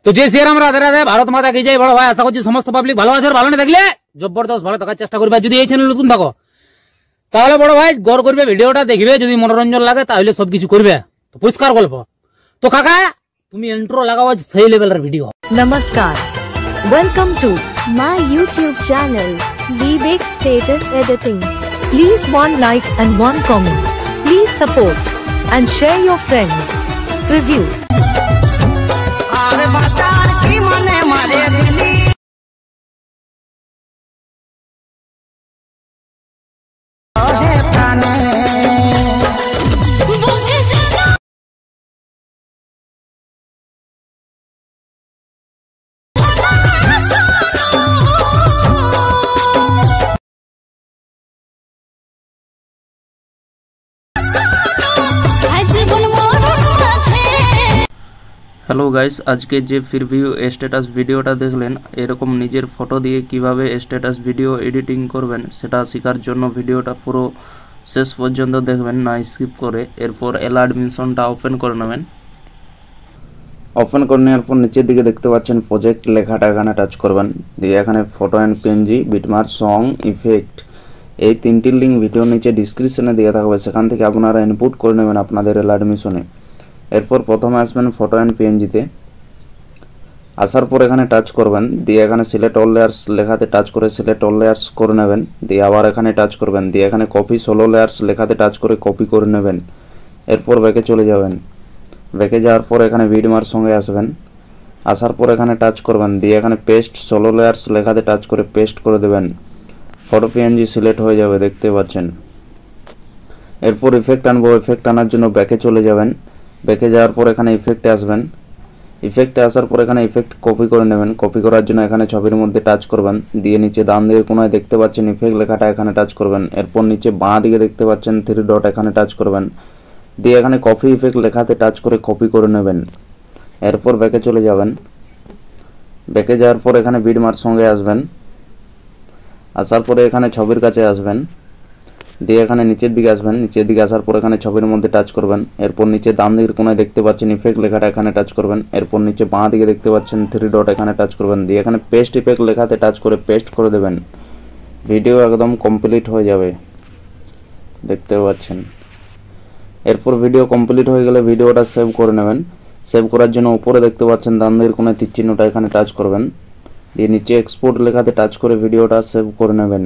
তো যে শ্রীরাম, রাধে রাধে, ভারত মাতা কি জয়। বড় ভাই আশা করছি সমস্ত পাবলিক ভালো আছে। ভালো না থাকলে জবরদস্ত ভালো থাকার চেষ্টা করবে। যদি এই চ্যানেল নতুন থাকো তাহলে বড় ভাই গড় করবে, ভিডিওটা দেখবে, যদি মনোরঞ্জন লাগে তাহলে সবকিছু করবে। তো পরিষ্কার গল্প। তো কাকা তুমি ইন্ট্রো লাগাও, সেই লেভেলের video. Namaskar. Welcome to my YouTube channel, Vivek Status Editing. please one like and one comment. Please support and share your friends. Review. Hello guys, আজকে যে প্রিভিউ স্ট্যাটাস ভিডিওটা দেখলেন, এরকম নিজের ফটো দিয়ে কিভাবে স্ট্যাটাস ভিডিও এডিটিং করবেন সেটা শেখার জন্য ভিডিওটা পুরো শেষ পর্যন্ত দেখবেন, না স্কিপ করে। এরপর অ্যালার্ট মিশনটা ওপেন করে নেবেন। ওপেন করে নেওয়ার পর নিচের দিকে দেখতে পাচ্ছেন প্রজেক্ট লেখাটা, এখানে টাচ করবেন। দিয়ে এখানে photo and PNG, bitmark, song, effect, এই তিনটির লিঙ্ক ভিডিওর নিচে ডিসক্রিপশনে দেওয়া থাকবে, সেখান থেকে আপনারা ইনপুট করে নেবেন আপনাদের অ্যালার্ট মিশনে। এরপর প্রথমে আসবেন ফটো অ্যান্ড পিএনজিতে। আসার পর এখানে টাচ করবেন, দিয়ে এখানে সিলেক্ট অল লেয়ার্স লেখাতে টাচ করে সিলেক্ট অল লেয়ার্স করে নেবেন। দিয়ে আবার এখানে টাচ করবেন, দিয়ে এখানে কপি সোলো লেয়ার্স লেখাতে টাচ করে কপি করে নেবেন। এরপর ব্যাকে চলে যাবেন। ব্যাকে যাওয়ার পর এখানে বিটমার্ক সঙ্গে আসবেন। আসার পর এখানে টাচ করবেন, দিয়ে এখানে পেস্ট সোলো লেয়ার্স লেখাতে টাচ করে পেস্ট করে দেবেন। ফটো পিএনজি সিলেক্ট হয়ে যাবে, দেখতে পাচ্ছেন। এরপর ইফেক্ট আনবো, ইফেক্ট আনার জন্য ব্যাকে চলে যাবেন। ব্যাকে যাওয়ার পর এখানে ইফেক্টে আসবেন। ইফেক্টে আসার পর এখানে ইফেক্ট কপি করে নেবেন। কপি করার জন্য এখানে ছবির মধ্যে টাচ করবেন, দিয়ে নিচে ডান দিকের কোনায় দেখতে পাচ্ছেন ইফেক্ট লেখাটা, এখানে টাচ করবেন। এরপর নিচে বাঁ দিকে দেখতে পাচ্ছেন 3 ডট, এখানে টাচ করবেন। দিয়ে এখানে কপি ইফেক্ট লেখাতে টাচ করে কপি করে নেবেন। এরপর ব্যাকে চলে যাবেন। ব্যাকে যাওয়ার পর এখানে বিটমার্ক সঙ্গে আসবেন। আসার পরে এখানে ছবির কাছে আসবেন। দিয়ে এখানে নিচের দিকে আসবেন। নিচের দিকে আসার পর এখানে ছবির মধ্যে টাচ করবেন। এরপর নিচে ডান দিকের কোনায় দেখতে পাচ্ছেন ইফেক্ট লেখাটা, এখানে টাচ করবেন। এরপর নিচে বাঁ দিকে দেখতে পাচ্ছেন 3 ডট, এখানে টাচ করবেন। দিয়ে এখানে পেস্ট ইফেক্ট লেখাতে টাচ করে পেস্ট করে দেবেন। ভিডিও একদম কমপ্লিট হয়ে যাবে, দেখতে পাচ্ছেন। এরপর ভিডিও কমপ্লিট হয়ে গেলে ভিডিওটা সেভ করে নেবেন। সেভ করার জন্য উপরে দেখতে পাচ্ছেন ডান দিকের কোনায় তীর চিহ্নটা, এখানে টাচ করবেন। দিয়ে নিচে এক্সপোর্ট লেখাতে টাচ করে ভিডিওটা সেভ করে নেবেন।